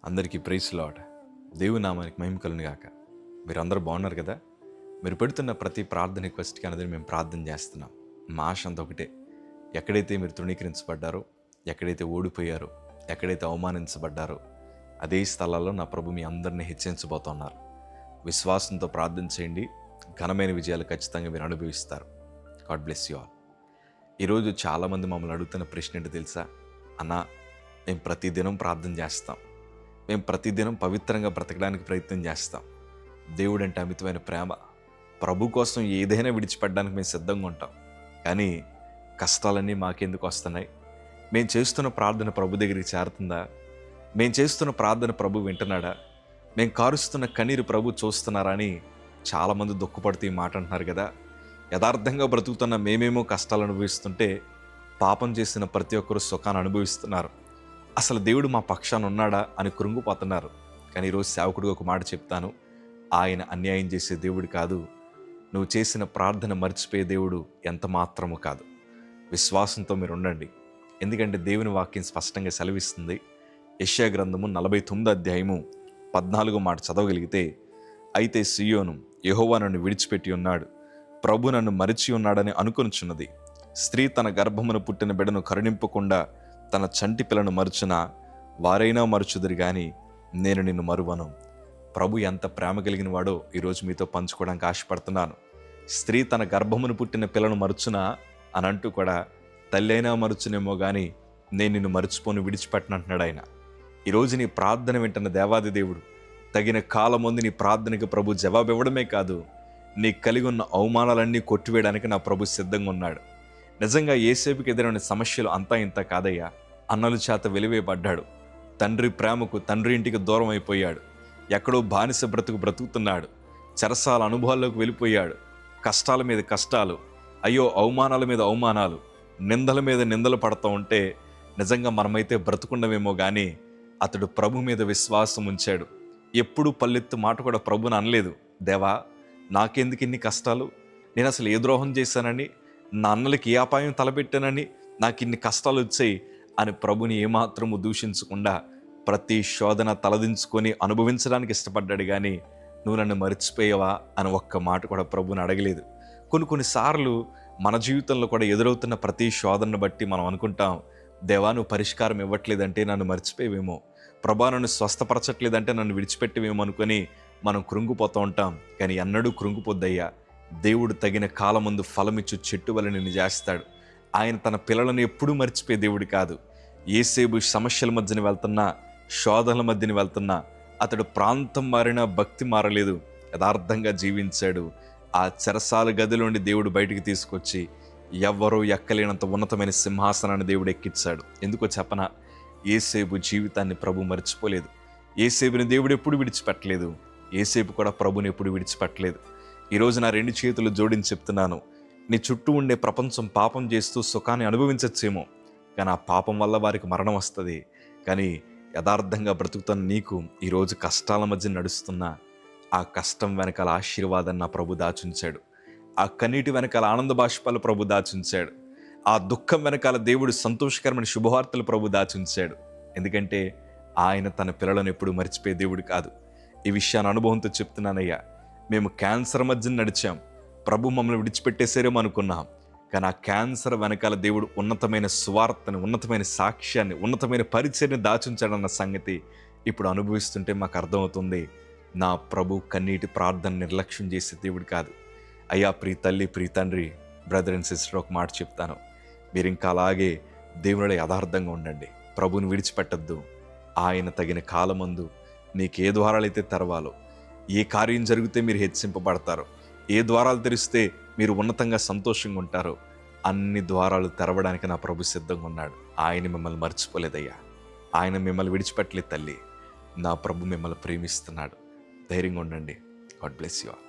అందరికీ praise lord. దేవుని నామానికి మహిమ కలుగును గాక. మీరందరూ బాగున్నారు కదా? మీరు పెడుతున్న ప్రతి ప్రార్థన రిక్వెస్ట్కి అనేది మేము ప్రార్థన చేస్తున్నాం. మా ఆశ అంతా ఒకటే, ఎక్కడైతే మీరు తృణీకరించబడ్డారో, ఎక్కడైతే ఓడిపోయారో, ఎక్కడైతే అవమానించబడ్డారో అదే స్థలాల్లో నా ప్రభు మీ అందరినీ హెచ్చించబోతున్నారు. విశ్వాసంతో ప్రార్థన చేయండి, ఘనమైన విజయాలు ఖచ్చితంగా మీరు అనుభవిస్తారు. God bless you all. ఈరోజు చాలామంది మమ్మల్ని అడుగుతున్న ప్రశ్న ఏంటో తెలుసా? అన్నా, మేము ప్రతిదినం ప్రార్థన చేస్తాం, మేము ప్రతిదినం పవిత్రంగా బ్రతకడానికి ప్రయత్నం చేస్తాం. దేవుడు అంటే అమితమైన ప్రేమ, ప్రభు కోసం ఏదైనా విడిచిపెట్టడానికి మేము సిద్ధంగా ఉంటాం. కానీ కష్టాలన్నీ మాకెందుకు వస్తున్నాయి? మేము చేస్తున్న ప్రార్థన ప్రభు దగ్గరికి చేరుతుందా? మేము చేస్తున్న ప్రార్థన ప్రభు వింటున్నాడా? మేము కారుస్తున్న కన్నీరు ప్రభు చూస్తున్నారా అని చాలామంది దుఃఖపడుతూ ఈ మాట అంటున్నారు కదా. యథార్థంగా బ్రతుకుతున్న మేమేమో కష్టాలు అనుభవిస్తుంటే, పాపం చేసిన ప్రతి ఒక్కరూ సుఖాన్ని అనుభవిస్తున్నారు. అసలు దేవుడు మా పక్షాన ఉన్నాడా అని కృంగిపోతున్నారు. కానీ ఈరోజు సేవకుడిగా ఒక మాట చెప్తాను, ఆయన అన్యాయం చేసే దేవుడు కాదు. నువ్వు చేసిన ప్రార్థన మర్చిపోయే దేవుడు ఎంత మాత్రము కాదు. విశ్వాసంతో మీరు ఉండండి. ఎందుకంటే దేవుని వాక్యం స్పష్టంగా సెలవిస్తుంది. యెషయా గ్రంథము 49 అధ్యాయము 14 మాట చదవగలిగితే, అయితే సియోను, యెహోవా నన్ను విడిచిపెట్టి ఉన్నాడు, ప్రభు నన్ను మరిచి ఉన్నాడని అనుకొనుచున్నది. స్త్రీ తన గర్భమును పుట్టిన బిడ్డను కరుణింపకుండా తన చంటి పిల్లను మరుచున వారైనా మరుచుదురు కానీ నేను నిన్ను మరువను. ప్రభు ఎంత ప్రేమ కలిగిన వాడో ఈరోజు మీతో పంచుకోవడానికి ఆశపడుతున్నాను. స్త్రీ తన గర్భమును పుట్టిన పిల్లను మరుచునా అని అంటూ కూడా తల్లి అయినా మరుచునేమో కానీ నేను నిన్ను మరుచుపోను, విడిచిపెట్టనంటున్నాడు ఆయన. ఈరోజు నీ ప్రార్థన వింటున్న దేవాది దేవుడు తగిన కాలం ముందు నీ ప్రార్థనకి ప్రభు జవాబు ఇవ్వడమే కాదు, నీ కలిగి ఉన్న అవమానాలన్నీ కొట్టివేయడానికి నా ప్రభు సిద్ధంగా ఉన్నాడు. నిజంగా యేసేపుకి ఎదురైన సమస్యలు అంతా ఇంత కాదయ్యా. అన్నల చేత వెలివేయబడ్డాడు, తండ్రి ప్రేమకు తండ్రి ఇంటికి దూరం అయిపోయాడు, ఎక్కడో బానిస బ్రతుకుతున్నాడు, చెరసాల అనుభవాల్లోకి వెళ్ళిపోయాడు, కష్టాల మీద కష్టాలు, అయ్యో అవమానాల మీద అవమానాలు, నిందల మీద నిందలు పడుతూ ఉంటే నిజంగా మనమైతే బ్రతుకున్నవేమో కానీ అతడు ప్రభు మీద విశ్వాసం ఉంచాడు. ఎప్పుడూ పల్లెత్తు మాట కూడా ప్రభుని అనలేదు, దేవా నాకెందుకు ఇన్ని కష్టాలు, నేను అసలు ఏ ద్రోహం చేశానని, నా అన్నలకి ఏ అపాయం తలపెట్టానని నాకు ఇన్ని కష్టాలు వచ్చాయి అని ప్రభుని ఏమాత్రము దూషించకుండా ప్రతి శోధన తలదించుకొని అనుభవించడానికి ఇష్టపడ్డాడు. కానీ నువ్వు నన్ను మర్చిపోయావా అని ఒక్క మాట కూడా ప్రభుని అడగలేదు. కొన్నిసార్లు మన జీవితంలో కూడా ఎదురవుతున్న ప్రతి శోధనను బట్టి మనం అనుకుంటాం, దేవా నువ్వు పరిష్కారం ఇవ్వట్లేదంటే నన్ను మర్చిపోయేవేమో, ప్రభా నన్ను స్వస్థపరచట్లేదంటే నన్ను విడిచిపెట్టేవేమో అనుకొని మనం కృంగిపోతూ ఉంటాం. కానీ ఎన్నడూ కృంగిపోద్దయ్యా. దేవుడు తగిన కాలం ముందు ఫలమిచ్చు చెట్టు వల్ల నిన్ను చేస్తాడు. ఆయన తన పిల్లలను ఎప్పుడూ మర్చిపోయే దేవుడు కాదు. యేసేపు సమస్యల మధ్యన వెళ్తున్నా, శోధనల మధ్యన వెళ్తున్నా అతడు ప్రాంతం మారినా భక్తి మారలేదు, యథార్థంగా జీవించాడు. ఆ చెరసాల గదిలోని దేవుడు బయటికి తీసుకొచ్చి ఎవ్వరూ ఎక్కలేనంత ఉన్నతమైన సింహాసనాన్ని దేవుడు ఎక్కించాడు. ఎందుకో చెప్పనా? యేసేపు జీవితాన్ని ప్రభు మర్చిపోలేదు. యేసేపుని దేవుడు ఎప్పుడు విడిచిపెట్టలేదు, యేసేపు కూడా ప్రభుని ఎప్పుడు విడిచిపెట్టలేదు. ఈరోజు నా 2 చేతులు జోడించి చెప్తున్నాను, నీ చుట్టూ ఉండే ప్రపంచం పాపం చేస్తూ సుఖాన్ని అనుభవించచ్చేమో, కానీ ఆ పాపం వల్ల వారికి మరణం వస్తుంది. కానీ యథార్థంగా బ్రతుకుతున్న నీకు ఈరోజు కష్టాల మధ్య నడుస్తున్న ఆ కష్టం వెనకాల ఆశీర్వాదాన్ని నా ప్రభు దాచుంచాడు. ఆ కన్నీటి వెనకాల ఆనంద బాష్పాలు ప్రభు దాచుంచాడు. ఆ దుఃఖం వెనకాల దేవుడు సంతోషకరమైన శుభవార్తలు ప్రభు దాచుంచాడు. ఎందుకంటే ఆయన తన పిల్లలను ఎప్పుడు మర్చిపోయే దేవుడు కాదు. ఈ విషయాన్ని అనుభవంతో చెప్తున్నానయ్యా. మేము క్యాన్సర్ మధ్య నడిచాం, ప్రభు మమ్మల్ని విడిచిపెట్టేసారేమో అనుకున్నాం. కానీ ఆ క్యాన్సర్ వెనకాల దేవుడు ఉన్నతమైన సువార్తని, ఉన్నతమైన సాక్ష్యాన్ని, ఉన్నతమైన పరిచయాన్ని దాచుంచాడన్న సంగతి ఇప్పుడు అనుభవిస్తుంటే మాకు అర్థమవుతుంది. నా ప్రభు కన్నీటి ప్రార్థన నిర్లక్ష్యం చేసే దేవుడు కాదు. అయ్యా ప్రియ తల్లి, ప్రియ తండ్రి, బ్రదర్ అండ్ సిస్టర్, ఒక మాట చెప్తాను, మీరు ఇంకా అలాగే దేవునిలో యథార్థంగా ఉండండి. ప్రభుని విడిచిపెట్టద్దు. ఆయన తగిన కాలమందు మీకు ఏ ద్వారాలైతే తెరవాలో, ఏ కార్యం జరిగితే మీరు హెచ్చింపబడతారో, ఏ ద్వారాలు తెరిస్తే మీరు ఉన్నతంగా సంతోషంగా ఉంటారో అన్ని ద్వారాలు తెరవడానికి నా ప్రభు సిద్ధంగా ఉన్నాడు. ఆయన మిమ్మల్ని మర్చిపోలేదయ్యా. ఆయన మిమ్మల్ని విడిచిపెట్టలేదు తల్లి. నా ప్రభు మిమ్మల్ని ప్రేమిస్తున్నాడు. ధైర్యంగా ఉండండి. God bless you all.